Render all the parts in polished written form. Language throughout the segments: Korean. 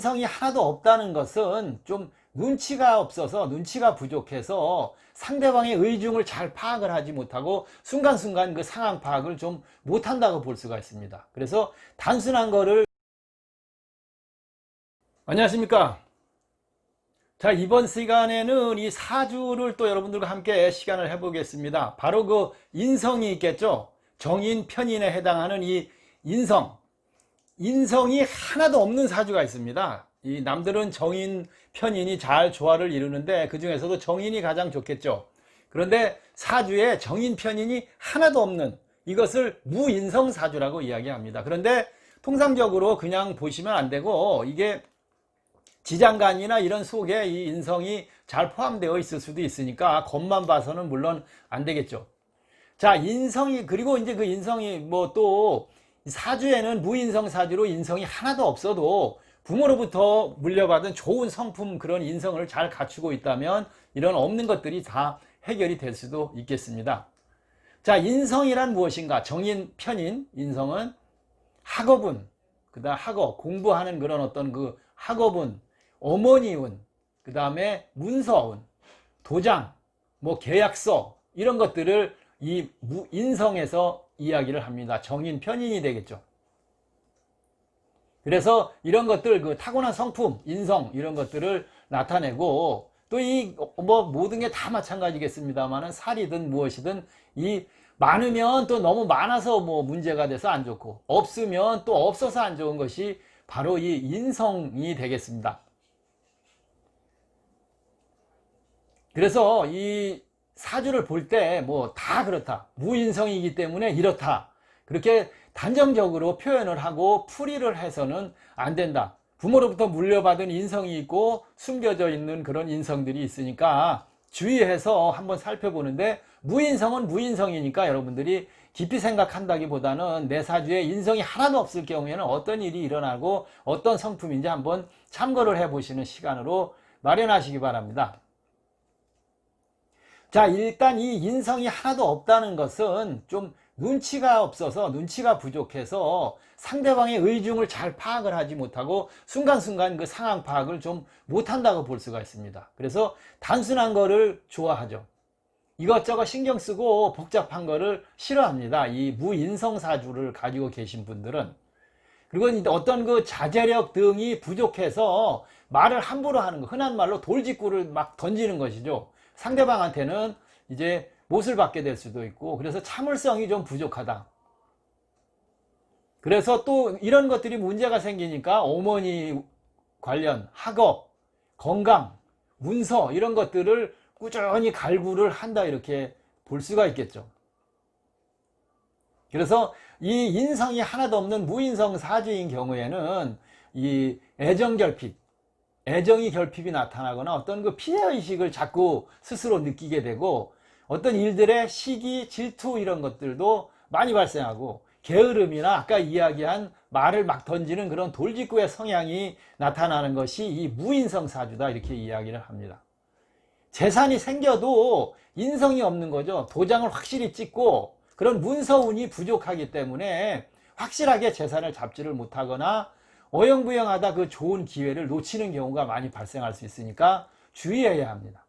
인성이 하나도 없다는 것은 좀 눈치가 없어서, 눈치가 부족해서 상대방의 의중을 잘 파악을 하지 못하고 순간순간 그 상황 파악을 좀 못한다고 볼 수가 있습니다. 그래서 단순한 거를. 안녕하십니까. 자, 이번 시간에는 이 사주를 또 여러분들과 함께 시간을 해보겠습니다. 바로 그 인성이 있겠죠. 정인, 편인에 해당하는 이 인성이 하나도 없는 사주가 있습니다. 이 남들은 정인, 편인이 잘 조화를 이루는데 그 중에서도 정인이 가장 좋겠죠. 그런데 사주에 정인, 편인이 하나도 없는 이것을 무인성 사주라고 이야기합니다. 그런데 통상적으로 그냥 보시면 안 되고, 이게 지장간이나 이런 속에 이 인성이 잘 포함되어 있을 수도 있으니까 겉만 봐서는 물론 안 되겠죠. 자, 인성이, 그리고 이제 그 인성이 뭐 또 사주에는 무인성 사주로 인성이 하나도 없어도 부모로부터 물려받은 좋은 성품, 그런 인성을 잘 갖추고 있다면 이런 없는 것들이 다 해결이 될 수도 있겠습니다. 자, 인성이란 무엇인가? 정인, 편인, 인성은 학업운, 그 다음 학업, 공부하는 그런 어떤 그 학업운, 어머니운, 그 다음에 문서운, 도장, 뭐 계약서, 이런 것들을 이 인성에서 이야기를 합니다. 정인, 편인이 되겠죠. 그래서 이런 것들, 그 타고난 성품, 인성, 이런 것들을 나타내고, 또 이 뭐 모든 게 다 마찬가지겠습니다만은 살이든 무엇이든 이 많으면 또 너무 많아서 뭐 문제가 돼서 안 좋고, 없으면 또 없어서 안 좋은 것이 바로 이 인성이 되겠습니다. 그래서 이 사주를 볼 때 뭐 다 그렇다, 무인성이기 때문에 이렇다, 그렇게 단정적으로 표현을 하고 풀이를 해서는 안 된다. 부모로부터 물려받은 인성이 있고 숨겨져 있는 그런 인성들이 있으니까 주의해서 한번 살펴보는데, 무인성은 무인성이니까 여러분들이 깊이 생각한다기보다는 내 사주에 인성이 하나도 없을 경우에는 어떤 일이 일어나고 어떤 성품인지 한번 참고를 해보시는 시간으로 마련하시기 바랍니다. 자, 일단 이 인성이 하나도 없다는 것은 좀 눈치가 없어서, 눈치가 부족해서 상대방의 의중을 잘 파악을 하지 못하고 순간순간 그 상황 파악을 좀 못한다고 볼 수가 있습니다. 그래서 단순한 거를 좋아하죠. 이것저것 신경 쓰고 복잡한 거를 싫어합니다. 이 무인성 사주를 가지고 계신 분들은. 그리고 어떤 그 자제력 등이 부족해서 말을 함부로 하는 거, 흔한 말로 돌직구를 막 던지는 것이죠. 상대방한테는 이제 못을 받게 될 수도 있고, 그래서 참을성이 좀 부족하다. 그래서 또 이런 것들이 문제가 생기니까 어머니 관련 학업, 건강, 문서, 이런 것들을 꾸준히 갈구를 한다, 이렇게 볼 수가 있겠죠. 그래서 이 인성이 하나도 없는 무인성 사주인 경우에는 이 애정결핍, 애정이 결핍이 나타나거나 어떤 그 피해의식을 자꾸 스스로 느끼게 되고, 어떤 일들의 시기, 질투, 이런 것들도 많이 발생하고, 게으름이나 아까 이야기한 말을 막 던지는 그런 돌직구의 성향이 나타나는 것이 이 무인성 사주다, 이렇게 이야기를 합니다. 재산이 생겨도 인성이 없는 거죠. 도장을 확실히 찍고 그런 문서운이 부족하기 때문에 확실하게 재산을 잡지를 못하거나 어영부영하다 그 좋은 기회를 놓치는 경우가 많이 발생할 수 있으니까 주의해야 합니다.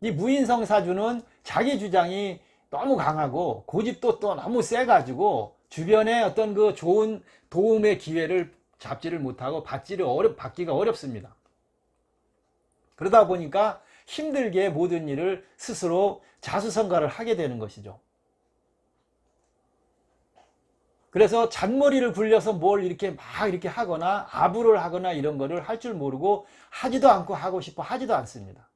이 무인성 사주는 자기 주장이 너무 강하고 고집도 또 너무 세가지고 주변에 어떤 그 좋은 도움의 기회를 잡지를 못하고 받기가 어렵습니다. 그러다 보니까 힘들게 모든 일을 스스로 자수성가를 하게 되는 것이죠. 그래서 잔머리를 굴려서 뭘 이렇게 막 이렇게 하거나 아부를 하거나 이런 거를 할 줄 모르고 하지도 않고 하고 싶어 하지도 않습니다.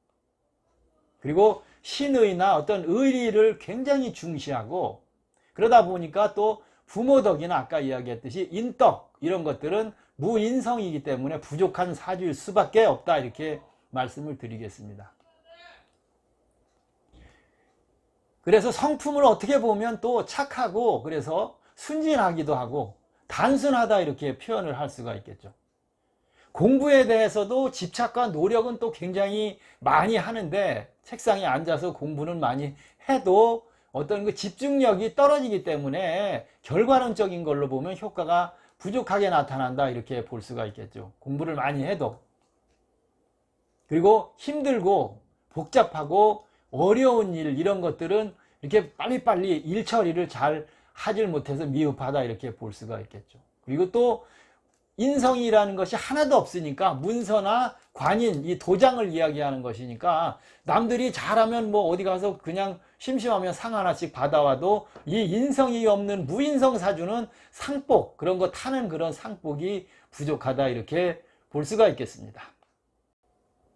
그리고 신의나 어떤 의리를 굉장히 중시하고, 그러다 보니까 또 부모 덕이나 아까 이야기했듯이 인덕, 이런 것들은 무인성이기 때문에 부족한 사주일 수밖에 없다, 이렇게 말씀을 드리겠습니다. 그래서 성품을 어떻게 보면 또 착하고, 그래서 순진하기도 하고 단순하다, 이렇게 표현을 할 수가 있겠죠. 공부에 대해서도 집착과 노력은 또 굉장히 많이 하는데, 책상에 앉아서 공부는 많이 해도 어떤 그 집중력이 떨어지기 때문에 결과론적인 걸로 보면 효과가 부족하게 나타난다 이렇게 볼 수가 있겠죠. 공부를 많이 해도. 그리고 힘들고 복잡하고 어려운 일 이런 것들은 이렇게 빨리빨리 일 처리를 잘 하질 못해서 미흡하다 이렇게 볼 수가 있겠죠. 그리고 또 인성이라는 것이 하나도 없으니까 문서나 관인, 이 도장을 이야기하는 것이니까 남들이 잘하면 뭐 어디 가서 그냥 심심하면 상 하나씩 받아와도 이 인성이 없는 무인성 사주는 상복, 그런 거 타는 그런 상복이 부족하다 이렇게 볼 수가 있겠습니다.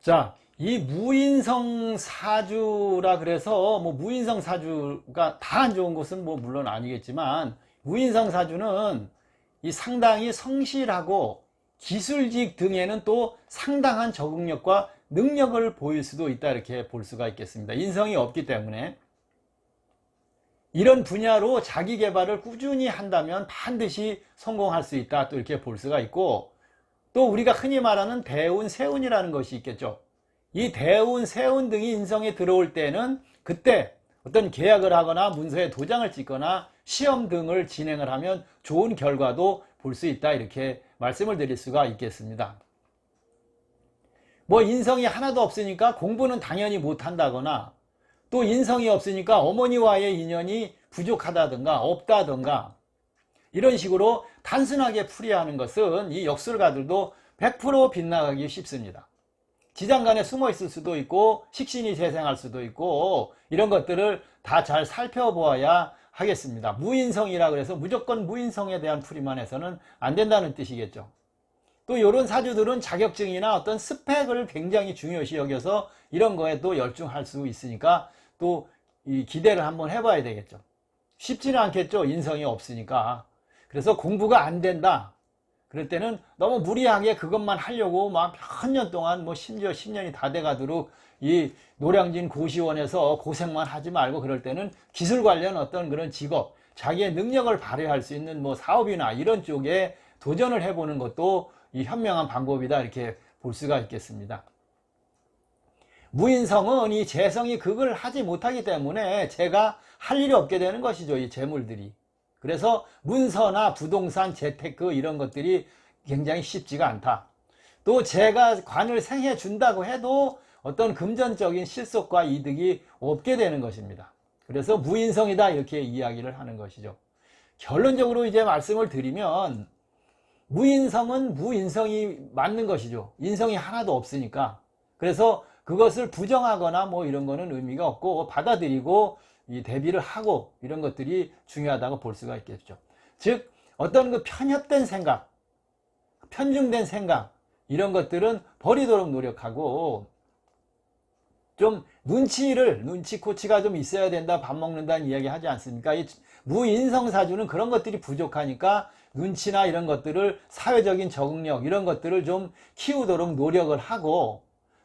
자, 이 무인성 사주라 그래서 뭐 무인성 사주가 다 안 좋은 것은 뭐 물론 아니겠지만 무인성 사주는 이 상당히 성실하고 기술직 등에는 또 상당한 적응력과 능력을 보일 수도 있다 이렇게 볼 수가 있겠습니다. 인성이 없기 때문에 이런 분야로 자기 개발을 꾸준히 한다면 반드시 성공할 수 있다 또 이렇게 볼 수가 있고, 또 우리가 흔히 말하는 대운, 세운이라는 것이 있겠죠. 이 대운, 세운 등이 인성에 들어올 때는 그때 어떤 계약을 하거나 문서에 도장을 찍거나 시험 등을 진행을 하면 좋은 결과도 볼 수 있다 이렇게 말씀을 드릴 수가 있겠습니다. 뭐 인성이 하나도 없으니까 공부는 당연히 못한다거나, 또 인성이 없으니까 어머니와의 인연이 부족하다든가 없다든가, 이런 식으로 단순하게 풀이하는 것은 이 역술가들도 100% 빗나가기 쉽습니다. 지장간에 숨어 있을 수도 있고 식신이 재생할 수도 있고 이런 것들을 다 잘 살펴보아야 하겠습니다. 무인성이라 그래서 무조건 무인성에 대한 풀이만 해서는 안 된다는 뜻이겠죠. 또 이런 사주들은 자격증이나 어떤 스펙을 굉장히 중요시 여겨서 이런 거에 또 열중할 수 있으니까 또 이 기대를 한번 해봐야 되겠죠. 쉽지는 않겠죠. 인성이 없으니까. 그래서 공부가 안 된다. 그럴 때는 너무 무리하게 그것만 하려고 막 몇 년 동안 뭐 심지어 10년이 다 돼가도록 이 노량진 고시원에서 고생만 하지 말고, 그럴 때는 기술 관련 어떤 그런 직업, 자기의 능력을 발휘할 수 있는 뭐 사업이나 이런 쪽에 도전을 해보는 것도 이 현명한 방법이다 이렇게 볼 수가 있겠습니다. 무인성은 이 재성이 그걸 하지 못하기 때문에 제가 할 일이 없게 되는 것이죠. 이 재물들이. 그래서 문서나 부동산, 재테크 이런 것들이 굉장히 쉽지가 않다. 또 제가 관을 생해 준다고 해도 어떤 금전적인 실속과 이득이 없게 되는 것입니다. 그래서 무인성이다 이렇게 이야기를 하는 것이죠. 결론적으로 이제 말씀을 드리면 무인성은 무인성이 맞는 것이죠. 인성이 하나도 없으니까. 그래서 그것을 부정하거나 뭐 이런 거는 의미가 없고 받아들이고 이 대비를 하고 이런 것들이 중요하다고 볼 수가 있겠죠. 즉 어떤 그 편협된 생각, 편중된 생각 이런 것들은 버리도록 노력하고, 좀 눈치코치가 좀 있어야 된다, 밥 먹는다는 이야기 하지 않습니까? 이 무인성 사주는 그런 것들이 부족하니까 눈치나 이런 것들을, 사회적인 적응력 이런 것들을 좀 키우도록 노력을 하고,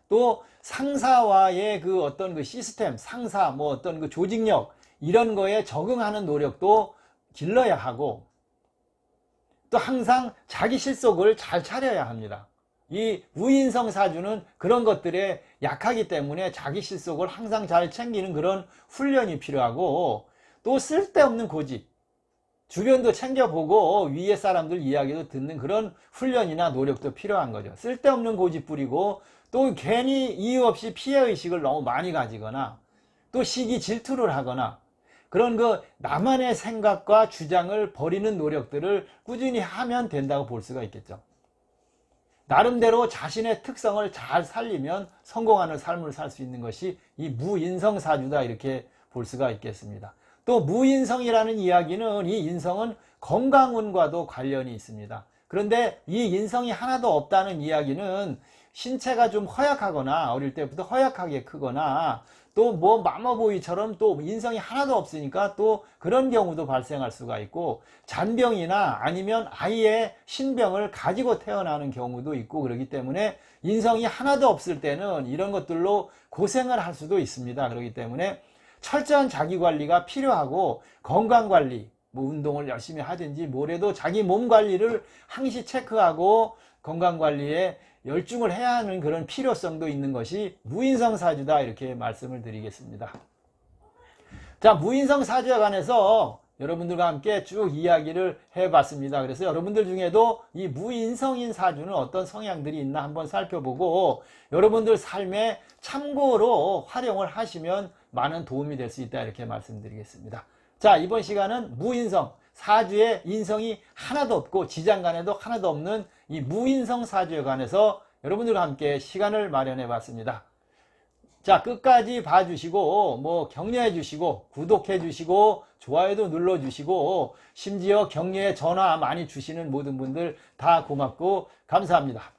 또 상사와의 그 어떤 그 시스템, 상사 뭐 어떤 그 조직력 이런 거에 적응하는 노력도 길러야 하고, 또 항상 자기 실속을 잘 차려야 합니다. 이 무인성 사주는 그런 것들에 약하기 때문에 자기 실속을 항상 잘 챙기는 그런 훈련이 필요하고, 또 쓸데없는 고집, 주변도 챙겨보고 위에 사람들 이야기도 듣는 그런 훈련이나 노력도 필요한 거죠. 쓸데없는 고집 부리고 또 괜히 이유 없이 피해의식을 너무 많이 가지거나 또 시기 질투를 하거나 그런 그 나만의 생각과 주장을 버리는 노력들을 꾸준히 하면 된다고 볼 수가 있겠죠. 나름대로 자신의 특성을 잘 살리면 성공하는 삶을 살 수 있는 것이 이 무인성 사주다 이렇게 볼 수가 있겠습니다. 또 무인성이라는 이야기는 이 인성은 건강운과도 관련이 있습니다. 그런데 이 인성이 하나도 없다는 이야기는 신체가 좀 허약하거나 어릴 때부터 허약하게 크거나 또 뭐 마마보이처럼 또 인성이 하나도 없으니까 또 그런 경우도 발생할 수가 있고, 잔병이나 아니면 아예 신병을 가지고 태어나는 경우도 있고, 그렇기 때문에 인성이 하나도 없을 때는 이런 것들로 고생을 할 수도 있습니다. 그렇기 때문에 철저한 자기관리가 필요하고, 건강관리, 뭐 운동을 열심히 하든지 뭐래도 자기 몸 관리를 항시 체크하고 건강관리에 열중을 해야 하는 그런 필요성도 있는 것이 무인성 사주다 이렇게 말씀을 드리겠습니다. 자, 무인성 사주에 관해서 여러분들과 함께 쭉 이야기를 해봤습니다. 그래서 여러분들 중에도 이 무인성인 사주는 어떤 성향들이 있나 한번 살펴보고 여러분들 삶에 참고로 활용을 하시면 많은 도움이 될 수 있다 이렇게 말씀드리겠습니다. 자, 이번 시간은 무인성, 사주에 인성이 하나도 없고 지장간에도 하나도 없는 이 무인성 사주에 관해서 여러분들과 함께 시간을 마련해 봤습니다. 자, 끝까지 봐주시고 뭐 격려해 주시고 구독해 주시고 좋아요도 눌러 주시고 심지어 격려에 전화 많이 주시는 모든 분들 다 고맙고 감사합니다.